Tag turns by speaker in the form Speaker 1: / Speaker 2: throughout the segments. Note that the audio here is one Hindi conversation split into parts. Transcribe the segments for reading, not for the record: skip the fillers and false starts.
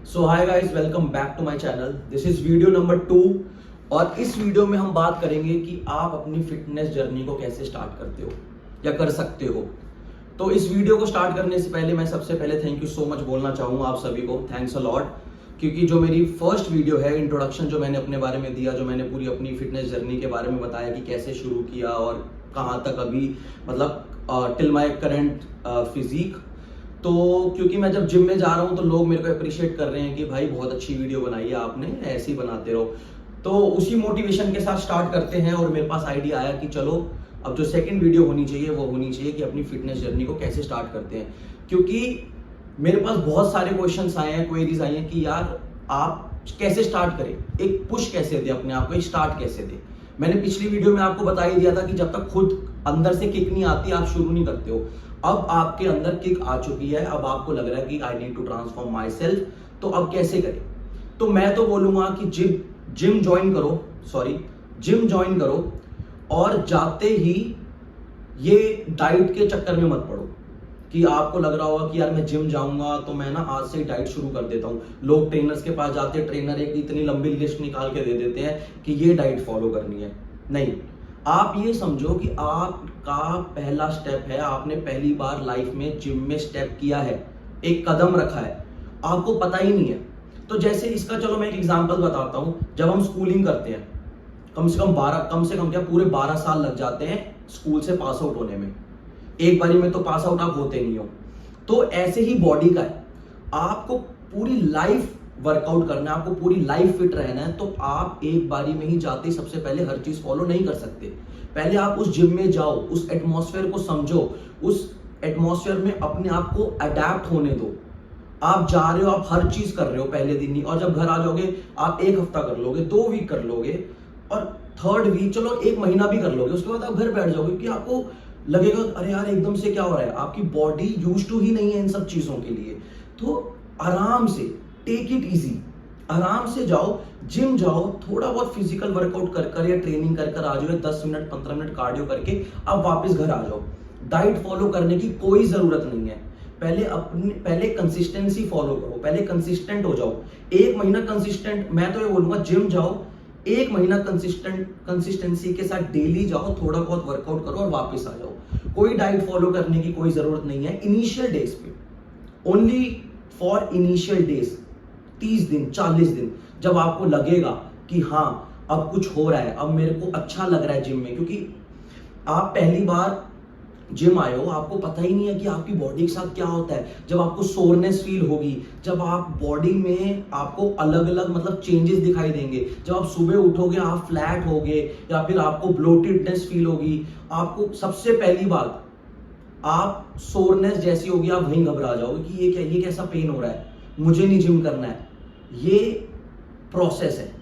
Speaker 1: So hi guys, welcome back to my channel. This is video number 2 और इस वीडियो में हम बात करेंगे कि आप अपनी फिटनेस जर्नी को कैसे स्टार्ट करते हो या कर सकते हो। तो इस वीडियो को स्टार्ट करने से पहले मैं सबसे पहले थैंक यू सो मच बोलना चाहूँगा आप सभी को। थैंक्स अ लॉट, क्योंकि जो मेरी फर्स्ट वीडियो है इंट्रोडक्शन जो मैंने अपने बारे में दिया, जो मैंने पूरी अपनी फिटनेस जर्नी के बारे में बताया कि कैसे शुरू किया और कहाँ तक अभी मतलब टिल माय करंट फिजिक। तो क्योंकि मैं जब जिम में जा रहा हूँ तो लोग मेरे को अप्रिशिएट कर रहे हैं कि भाई बहुत अच्छी वीडियो बनाई है आपने, ऐसे ही बनाते रहो। तो उसी मोटिवेशन के साथ स्टार्ट करते हैं और मेरे पास आइडिया आया कि चलो अब जो सेकंड वीडियो होनी चाहिए वो होनी चाहिए कि अपनी फिटनेस जर्नी को कैसे स्टार्ट करते हैं। क्योंकि मेरे पास बहुत सारे क्वेश्चंस आए हैं, क्वेरीज आई हैं कि यार आप कैसे स्टार्ट करें, एक पुश कैसे दे अपने आप को, एक स्टार्ट कैसे दे। मैंने पिछली वीडियो में आपको बता ही दिया था कि जब तक खुद अंदर से किक नहीं आती आप शुरू नहीं करते हो। अब आपके अंदर किक आ चुकी है, अब आपको लग रहा है कि I need to transform myself, तो अब कैसे करें। तो मैं तो बोलूंगा कि जिम जिम ज्वाइन करो और जाते ही ये डाइट के चक्कर में मत पड़ो कि आपको लग रहा होगा कि यार मैं जिम जाऊंगा तो मैं ना आज से ही डाइट शुरू कर देता हूँ। लोग ट्रेनर्स के पास जाते हैं, ट्रेनर एक इतनी लंबी लिस्ट निकाल के दे देते हैं कि ये डाइट फॉलो करनी है। नहीं, आप ये समझो कि आपका पहला स्टेप है, आपने पहली बार लाइफ में जिम में स्टेप किया है, एक कदम रखा है, आपको पता ही नहीं है। तो जैसे इसका चलो मैं एक एग्जांपल बताता हूं। जब हम स्कूलिंग करते हैं कम से कम क्या पूरे 12 साल लग जाते हैं स्कूल से पास आउट होने में। एक बारी में तो पास आउट आप होते नहीं हो। तो ऐसे ही बॉडी का है, आपको पूरी लाइफ वर्कआउट करना है, आपको पूरी लाइफ फिट रहना है। तो आप एक बारी में ही जाते सबसे पहले हर चीज फॉलो नहीं कर सकते। पहले आप उस जिम में जाओ, उस एटमॉस्फेयर को समझो, उस एटमॉस्फेयर में अपने आप को अडेप्ट होने दो। आप जा रहे हो, आप हर चीज कर रहे हो पहले दिन ही, और जब घर आ जाओगे आप एक हफ्ता कर लोगे, 2 वीक कर लोगे, और थर्ड वीक चलो 1 महीना भी कर लोगे। उसके बाद आप घर बैठ जाओगे कि आपको लगेगा अरे यार एकदम से क्या हो रहा है। आपकी बॉडी यूज टू ही नहीं है इन सब चीजों के लिए। तो आराम से टेक इट इजी, आराम से जाओ, जिम जाओ, थोड़ा बहुत फिजिकल वर्कआउट कर या ट्रेनिंग कर आ जाओ, 10 मिनट 15 मिनट कार्डियो करके आप वापस घर आ जाओ। डाइट फॉलो करने की कोई जरूरत नहीं है। पहले कंसिस्टेंसी फॉलो करो, पहले कंसिस्टेंट हो जाओ। 1 महीना कंसिस्टेंट, मैं तो ये बोलूंगा जिम जाओ, 1 महीना कंसिस्टेंसी के साथ डेली जाओ, थोड़ा बहुत वर्कआउट करो और वापस आ जाओ। कोई डाइट फॉलो करने की कोई जरूरत नहीं है इनिशियल डेज पे, ओनली फॉर इनिशियल डेज, 30 दिन 40 दिन, जब आपको लगेगा कि हाँ अब कुछ हो रहा है, अब मेरे को अच्छा लग रहा है जिम में। क्योंकि आप पहली बार जिम आए हो, आपको पता ही नहीं है कि आपकी बॉडी के साथ क्या होता है। जब आपको सोरनेस फील होगी, जब आप बॉडी में आपको अलग अलग मतलब चेंजेस दिखाई देंगे, जब आप सुबह उठोगे आप फ्लैट होगे या फिर आपको ब्लोटेडनेस फील होगी, आपको सबसे पहली बात आप सोरनेस जैसी होगी, आप वहीं घबरा जाओगे कि ये कैसा पेन हो रहा है, मुझे नहीं जिम करना है। ये प्रोसेस है।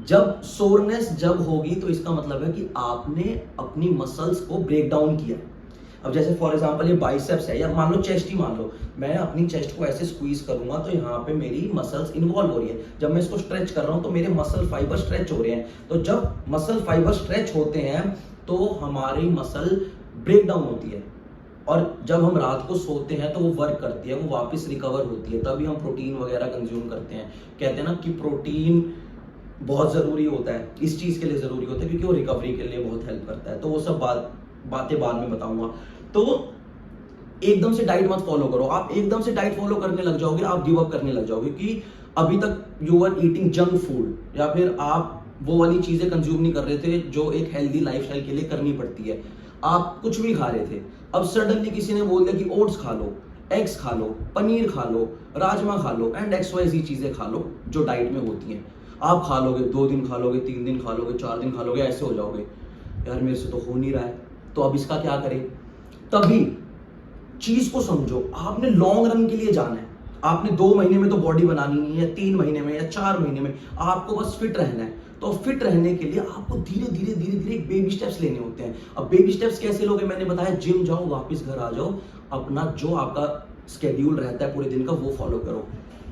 Speaker 1: जब सोरनेस जब होगी तो इसका मतलब है कि आपने अपनी मसल्स को ब्रेक डाउन किया। अब जैसे फॉर एग्जांपल ये बाइसेप्स है, या मान लो चेस्ट ही मान लो, मैं अपनी चेस्ट को ऐसे स्क्वीज करूंगा तो यहाँ पे मेरी मसल्स इन्वॉल्व हो रही है। जब मैं इसको स्ट्रेच कर रहा हूँ तो मेरे मसल फाइबर स्ट्रेच हो रहे हैं। तो जब मसल फाइबर स्ट्रेच होते हैं तो हमारी मसल ब्रेक डाउन होती है, और जब हम रात को सोते हैं तो वो वर्क करती है, वो वापस रिकवर होती है, तभी हम प्रोटीन वगैरह कंज्यूम करते हैं। कहते हैं ना कि प्रोटीन बहुत जरूरी होता है, इस चीज के लिए जरूरी होता है क्योंकि वो रिकवरी के लिए बहुत हेल्प करता है। तो वो सब बातें बाद में बताऊंगा। तो एकदम से डाइट मत फॉलो करो। आप एकदम से डाइट फॉलो करने लग जाओगे, आप गिव अप करने लग जाओगे कि अभी तक you are eating junk food, या फिर आप वो वाली चीजें कंज्यूम नहीं कर रहे थे जो एक हेल्दी लाइफस्टाइल के लिए करनी पड़ती है। आप कुछ भी खा रहे थे, अब सडनली किसी ने बोल दिया कि ओट्स खा लो, एग्स खा लो, पनीर खा लो, राजमा खा लो एंड XYZ चीजें खा लो जो डाइट में होती हैं। आप खा लोगे, 2 दिन खा लोगे, 3 दिन खा लोगे, 4 दिन खा लोगे, ऐसे हो जाओगे यार मेरे से तो हो नहीं रहा है, तो अब इसका क्या करें। तभी चीज को समझो, आपने लॉन्ग रन के लिए जाना है। आपने 2 महीने में तो बॉडी बनानी नहीं है, 3 महीने में या 4 महीने में, आपको बस फिट रहना है। तो फिट रहने के लिए आपको धीरे धीरे बेबी स्टेप्स लेने होते हैं। अब बेबी स्टेप्स कैसे लोगे, मैंने बताया जिम जाओ, वापस घर आ जाओ, अपना जो आपका स्केड्यूल रहता है पूरे दिन का वो फॉलो करो,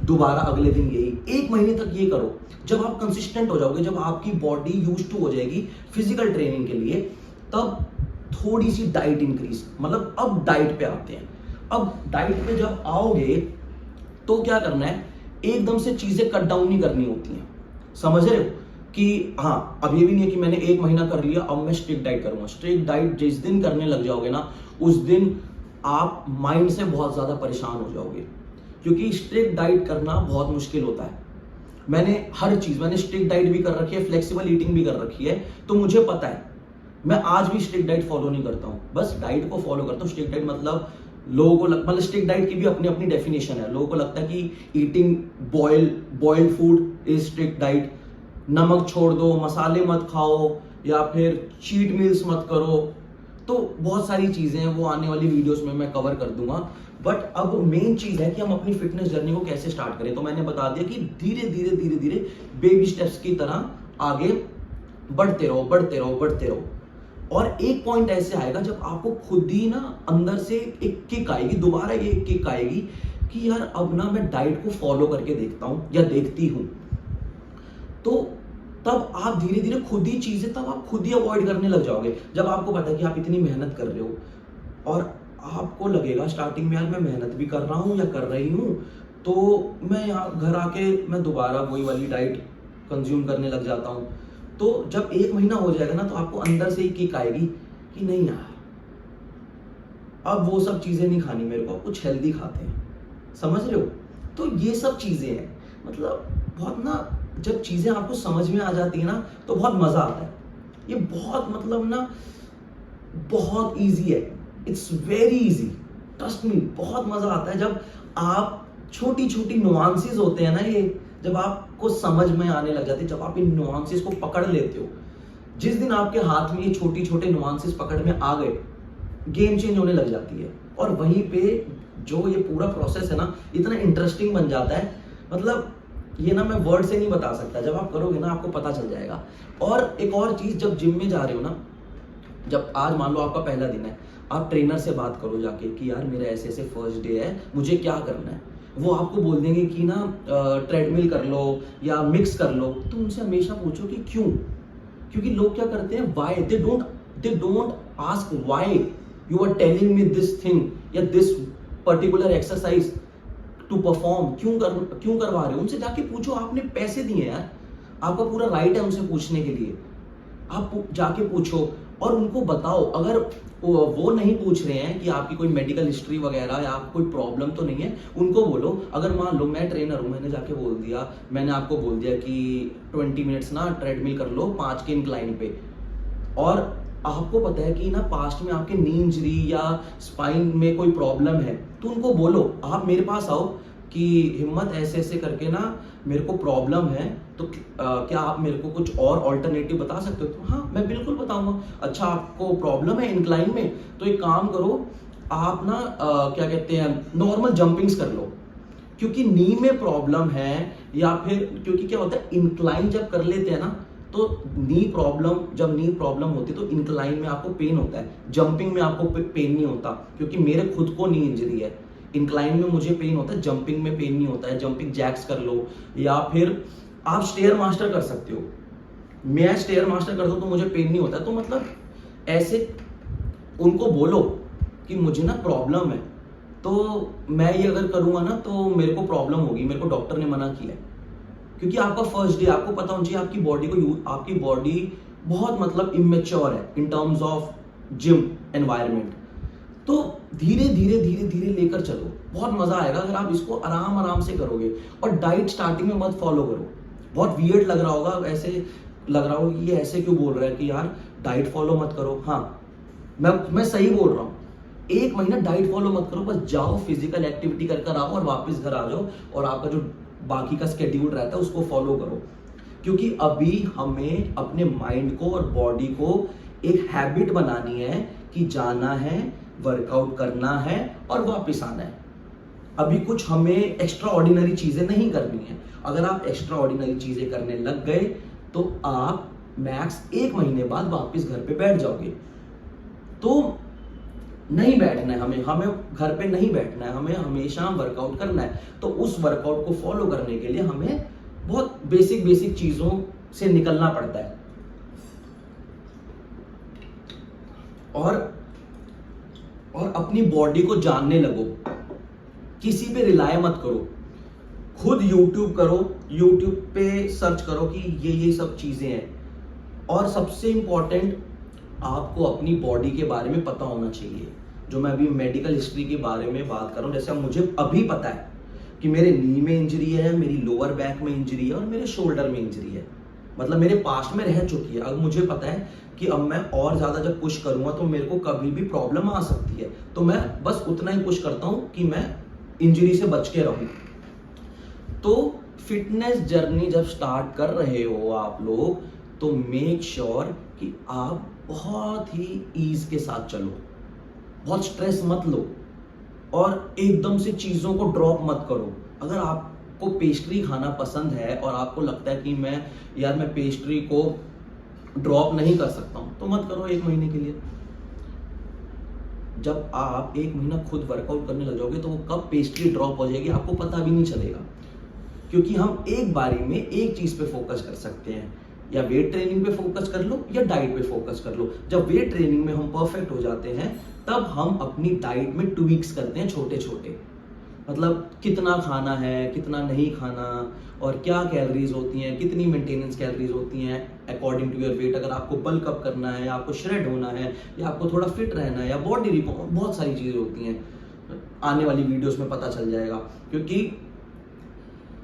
Speaker 1: दोबारा अगले दिन यही 1 महीने तक ये करो। जब आप कंसिस्टेंट हो जाओगे, जब आपकी बॉडी यूज टू हो जाएगी फिजिकल ट्रेनिंग के लिए, तब थोड़ी सी डाइट इंक्रीज, मतलब अब डाइट पे आते हैं। अब डाइट पे जब आओगे तो क्या करना है, एकदम से चीजें कट डाउन नहीं करनी होती हैं, समझ रहे हो? कि हाँ, अब ये भी नहीं है कि मैंने 1 महीना कर लिया अब मैं स्ट्रिक्ट डाइट करूंगा। स्ट्रिक्ट डाइट जिस दिन करने लग जाओगे ना, उस दिन आप माइंड से बहुत ज्यादा परेशान हो जाओगे, क्योंकि स्ट्रिक्ट डाइट करना बहुत मुश्किल होता है। मैंने स्ट्रिक्ट डाइट भी कर रखी है, फ्लेक्सिबल ईटिंग भी कर रखी है, तो मुझे पता है। मैं आज भी स्ट्रिक्ट डाइट फॉलो नहीं करता हूँ, बस डाइट को फॉलो करता हूँ। स्ट्रिक्ट डाइट मतलब लोगों को मतलब स्ट्रिक्ट डाइट की भी अपनी अपनी डेफिनेशन है। लोगों को लगता है कि eating boiled food is strict diet, नमक छोड़ दो, मसाले मत खाओ, या फिर चीट मील्स मत करो। तो बहुत सारी चीजें हैं, वो आने वाली वीडियोस में मैं कवर कर दूंगा। बट अब मेन चीज है कि हम अपनी फिटनेस जर्नी को कैसे स्टार्ट करें। तो मैंने बता दिया कि धीरे धीरे धीरे धीरे बेबी स्टेप्स की तरह आगे बढ़ते रहो, बढ़ते रहो, बढ़ते रहो। और एक पॉइंट ऐसे आएगा जब आपको खुद ही ना अंदर से एक किक आएगी, दोबारा ये किक आएगी कि यार अब ना मैं डाइट को फॉलो करके देखता हूं या देखती हूं। तो तब आप धीरे धीरे खुद ही चीजें तब आप खुद ही अवॉइड करने लग जाओगे। जब आपको पता है कि आप इतनी मेहनत कर रहे हो और आपको लगेगा स्टार्टिंग में यार मैं मेहनत भी कर रहा हूं या कर रही हूं, तो मैं यहाँ घर आके मैं दोबारा वही वाली डाइट कंज्यूम करने लग जाता हूं। तो जब 1 महीना हो जाएगा ना, तो आपको अंदर से ही किक आएगी कि नहीं यार अब वो सब चीजें नहीं खानी, मेरे को कुछ हेल्दी खाते हैं, समझ रहे हो? तो ये सब चीजें हैं, मतलब बहुत ना जब चीजें आपको समझ में आ जाती है ना, तो बहुत मजा आता है। ये बहुत मतलब ना बहुत इजी है, it's very easy, trust me. बहुत मजा आता है जब आप छोटी छोटी नुआंसेस होते हैं ना, ये जब आपको समझ में आने लग जाते हैं, जब आप इन नुआंसेस को पकड़ लेते हो। जिस दिन आपके हाथ में ये छोटी छोटे नुआंसेस पकड़ में आ गए, गेम चेंज होने लग जाती है। और वहीं पे जो ये पूरा प्रोसेस है ना, इतना इंटरेस्टिंग बन जाता है, मतलब ये ना मैं वर्ड से नहीं बता सकता। जब आप करोगे ना आपको पता चल जाएगा। और एक और चीज, जब जिम में जा रहे हो ना, जब आज मान लो आपका पहला दिन है, आप ट्रेनर से बात करो जाके कि यार मेरा ऐसे ऐसे फर्स्ट डे है, मुझे क्या करना है। वो आपको बोल देंगे कि ना ट्रेडमिल कर लो या मिक्स कर लो। तो उनसे हमेशा पूछो कि क्यों। क्योंकि लोग क्या करते हैं, why they don't ask why you are telling me this thing या this particular exercise to perform. क्यों करवा रहे हो, उनसे जाके पूछो। आपने पैसे दिए यार, आपका पूरा राइट है उनसे पूछने के लिए। आप जाके पूछो और उनको बताओ। अगर वो नहीं पूछ रहे हैं कि आपकी कोई मेडिकल हिस्ट्री वगैरह या कोई प्रॉब्लम तो नहीं है, उनको बोलो। अगर मान लो मैं ट्रेनर हूं, मैंने जाके बोल दिया, मैंने आपको बोल दिया कि 20 मिनट्स ना ट्रेडमिल कर लो 5 के इंक्लाइन पे, और आपको पता है कि ना पास्ट में आपके नी इंजरी या स्पाइन में कोई प्रॉब्लम है, तो उनको बोलो आप मेरे पास आओ कि हिम्मत ऐसे ऐसे करके ना मेरे को प्रॉब्लम है, तो क्या आप मेरे को कुछ और ऑल्टरनेटिव बता सकते हो? तो हाँ मैं बिल्कुल बताऊंगा। अच्छा आपको प्रॉब्लम है इंक्लाइन में, तो एक काम करो आप ना क्या कहते हैं नॉर्मल जंपिंग्स कर लो, क्योंकि नी में प्रॉब्लम है। या फिर क्योंकि क्या होता है, इंक्लाइन जब कर लेते हैं ना, तो जब नी प्रॉब्लम होती है तो इंक्लाइन में आपको पेन होता है, जंपिंग में आपको पेन नहीं होता। क्योंकि मेरे खुद को नी इंजरी है, इंक्लाइन में मुझे पेन होता है, जंपिंग में पेन नहीं होता है। जंपिंग जैक्स कर लो, या फिर आप स्टेयर मास्टर कर सकते हो। मैं स्टेयर मास्टर करता हूं तो मुझे पेन नहीं होता। तो मतलब ऐसे उनको बोलो कि मुझे ना प्रॉब्लम है, तो मैं ये अगर करूंगा ना तो मेरे को प्रॉब्लम होगी, मेरे को डॉक्टर ने मना किया है। क्योंकि आपका फर्स्ट डे, आपको पता होना चाहिए आपकी बॉडी बहुत मतलब इमेच्योर है in terms of gym environment. तो धीरे धीरे धीरे धीरे लेकर चलो, बहुत मजा आएगा अगर आप इसको आराम आराम से करोगे। और डाइट स्टार्टिंग में मत फॉलो करो। बहुत वियर्ड लग रहा होगा, ऐसे लग रहा होगा ये ऐसे क्यों बोल रहा है कि यार डाइट फॉलो मत करो। हाँ मैं सही बोल रहा हूँ, 1 महीना डाइट फॉलो मत करो, बस जाओ फिजिकल एक्टिविटी कर आओ और वापस घर आ जाओ, और आपका जो बाकी का स्केड्यूल रहता है उसको फॉलो करो। क्योंकि अभी हमें अपने माइंड को और बॉडी को एक हैबिट बनानी है कि जाना है, वर्कआउट करना है और वापस आना है। अभी कुछ हमें एक्स्ट्रा ऑर्डिनरी चीजें नहीं करनी है। अगर आप एक्स्ट्रा ऑर्डिनरी चीजें करने लग गए तो आप मैक्स 1 महीने बाद वापस घर पे बैठ जाओगे। तो नहीं बैठना है हमें घर पे नहीं बैठना है, हमें हमेशा वर्कआउट करना है। तो उस वर्कआउट को फॉलो करने के लिए हमें बहुत बेसिक चीजों से निकलना पड़ता है। और अपनी बॉडी को जानने लगो, किसी पे रिलाय मत करो। खुद यूट्यूब करो, यूट्यूब पे सर्च करो कि ये सब चीजें हैं। और सबसे इंपॉर्टेंट, आपको अपनी बॉडी के बारे में पता होना चाहिए। जो मैं अभी मेडिकल हिस्ट्री के बारे में बात कर रहा हूँ, जैसे मुझे अभी पता है कि मेरे नी में इंजरी है, मेरी लोअर बैक में इंजरी है और मेरे शोल्डर में इंजरी है, मतलब मेरे पास्ट में रह चुकी है। अब मुझे पता है कि अब मैं और ज्यादा जब पुश करूंगा तो मेरे को कभी भी प्रॉब्लम आ सकती है, तो मैं बस उतना ही पुश करता हूं कि मैं इंजरी से बच के रहूं। तो फिटनेस जर्नी जब स्टार्ट कर रहे हो आप लोग, तो मेक श्योर कि आप बहुत ही ईज के साथ चलो, बहुत स्ट्रेस मत लो और एकदम से चीजों को ड्रॉप मत करो। अगर आपको पेस्ट्री खाना पसंद है और आपको लगता है कि मैं पेस्ट्री को ड्रॉप नहीं कर सकता हूं, तो मत करो 1 महीने के लिए। जब आप 1 महीना खुद वर्कआउट करने लग जाओगे तो वो कब पेस्ट्री ड्रॉप हो जाएगी आपको पता भी नहीं चलेगा, क्योंकि हम एक बारी में एक चीज पे फोकस कर सकते हैं। या वेट ट्रेनिंग पे फोकस कर लो या डाइट पे फोकस कर लो। जब वेट ट्रेनिंग में हम परफेक्ट हो जाते हैं, तब हम अपनी डाइट में ट्वीक्स करते हैं छोटे छोटे, मतलब कितना खाना है, कितना नहीं खाना, और क्या कैलोरीज होती हैं, कितनी मेंटेनेंस कैलोरीज होती हैं अकॉर्डिंग टू योर वेट। अगर आपको बल्क अप करना है, आपको श्रेड होना है, या आपको थोड़ा फिट रहना है, या बॉडी रिपोर्ट, बहुत सारी चीजें होती हैं। आने वाली वीडियोस में पता चल जाएगा, क्योंकि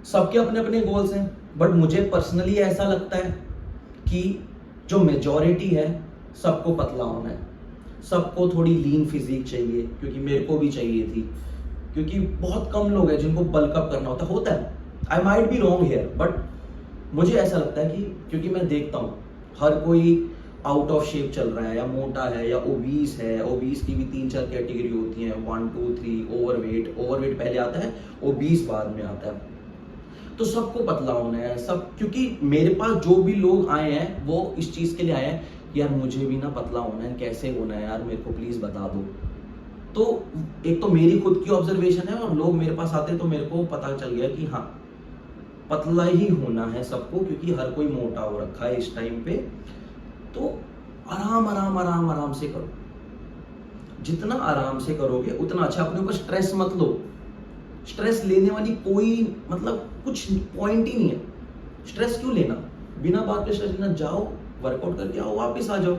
Speaker 1: सबके अपने अपने गोल्स हैं। बट मुझे पर्सनली ऐसा लगता है कि जो मेजॉरिटी है, सबको पतला होना है, सबको थोड़ी लीन फिजिक चाहिए, क्योंकि मेरे को भी चाहिए थी। क्योंकि बहुत कम लोग हैं जिनको बल्क अप करना होता है। I might be wrong here, but मुझे ऐसा लगता है कि क्योंकि मैं देखता हूँ हर कोई आउट ऑफ शेप चल रहा है, या मोटा है, या ओबीस है। ओबीस की भी 3-4 कैटेगरी होती हैं, 1 2 3। ओवरवेट पहले आता है, ओबीस बाद में आता है। तो सबको पतला होना है सब, क्योंकि मेरे पास जो भी लोग आए हैं वो इस चीज के लिए आए हैं, यार मुझे भी ना पतला होना है, कैसे होना है यार, मेरे को प्लीज बता दो। तो एक तो मेरी खुद की ऑब्जर्वेशन है, और लोग मेरे पास आते हैं तो मेरे को पता चल गया कि हाँ, पतला ही होना है सबको, क्योंकि हर कोई मोटा हो रखा है इस टाइम पे। तो आराम से करो, जितना आराम से करोगे उतना अच्छा। अपने ऊपर स्ट्रेस मत लो, स्ट्रेस लेने वाली कोई मतलब कुछ पॉइंट ही नहीं है। स्ट्रेस क्यों लेना, बिना बात पे स्ट्रेस लेना। जाओ वर्कआउट करके आओ, वापस आ जाओ।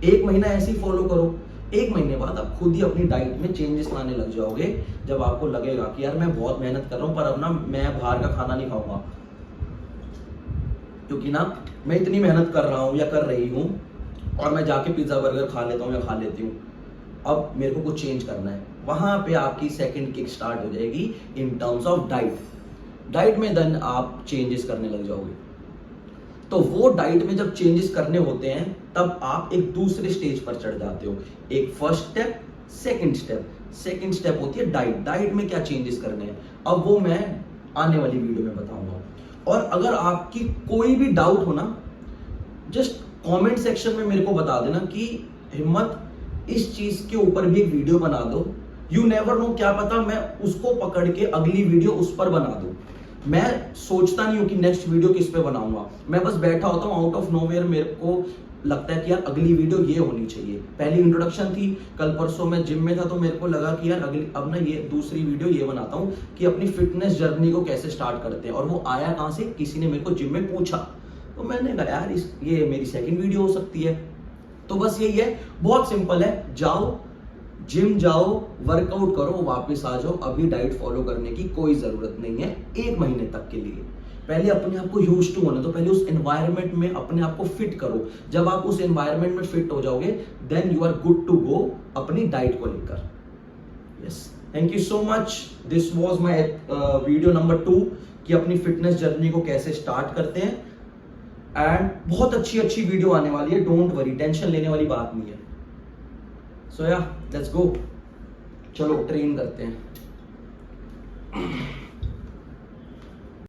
Speaker 1: 1 महीना ऐसे ही फॉलो करो। 1 महीने बाद आप खुद ही अपनी डाइट में चेंजेस लाने लग जाओगे, जब आपको लगेगा कि यार मैं बहुत मेहनत कर रहा हूं, पर अब ना मैं बाहर का खाना नहीं खाऊंगा, क्योंकि ना मैं इतनी मेहनत कर रहा हूं या कर रही हूं, और मैं जाके पिज्जा बर्गर खा लेता हूं या खा लेती हूँ, अब मेरे को कुछ चेंज करना है। वहां पे आपकी सेकंड किक स्टार्ट हो जाएगी इन टर्म्स ऑफ डाइट में देन आप चेंजेस करने लग जाओगे। तो वो डाइट में जब चेंजेस करने होते हैं, तब आप एक दूसरे स्टेज पर चढ़ जाते हो। एक फर्स्ट स्टेप, सेकंड स्टेप होती है डाइट में क्या चेंजेस करने हैं, अब वो मैं आने वाली वीडियो में बताऊंगा। और अगर आपकी कोई भी डाउट हो ना, जस्ट कमेंट सेक्शन में मेरे को बता देना कि हिम्मत इस चीज के ऊपर भी एक वीडियो बना दो। यू नेवर नो, क्या पता मैं उसको पकड़ के अगली वीडियो उस पर बना दूं। मैं सोचता नहीं हूं कि नेक्स्ट वीडियो किस पे बनाऊंगा, मैं बस बैठा होता हूं आउट ऑफ नोवेयर, मेरे को लगता है कि यार अगली वीडियो ये होनी चाहिए। पहली इंट्रोडक्शन थी, कल परसों मैं जिम में था तो मेरे को लगा कि यार अब ना ये दूसरी वीडियो ये बनाता हूं कि अपनी फिटनेस जर्नी को कैसे स्टार्ट करते हैं। और वो आया कहां से, किसी ने मेरे को जिम में पूछा, तो मैंने कहा यार ये मेरी सेकंड वीडियो हो सकती है। तो बस यही है, बहुत सिंपल है। जाओ जिम जाओ, वर्कआउट करो, वापस आ जाओ। अभी डाइट फॉलो करने की कोई जरूरत नहीं है 1 महीने तक के लिए। पहले अपने आप को यूज टू होने दो, पहले उस एनवायरनमेंट में अपने आप को फिट करो। जब आप उस एनवायरनमेंट में फिट हो जाओगे, then you are good to go अपनी डाइट को लेकर। Yes, thank you so much. This was my video number 2 कि अपनी फिटनेस जर्नी को कैसे स्टार्ट करते हैं। एंड बहुत अच्छी वीडियो आने वाली है, डोंट वरी, टेंशन लेने वाली बात नहीं है। सो या लेट्स गो, चलो ट्रेन करते हैं।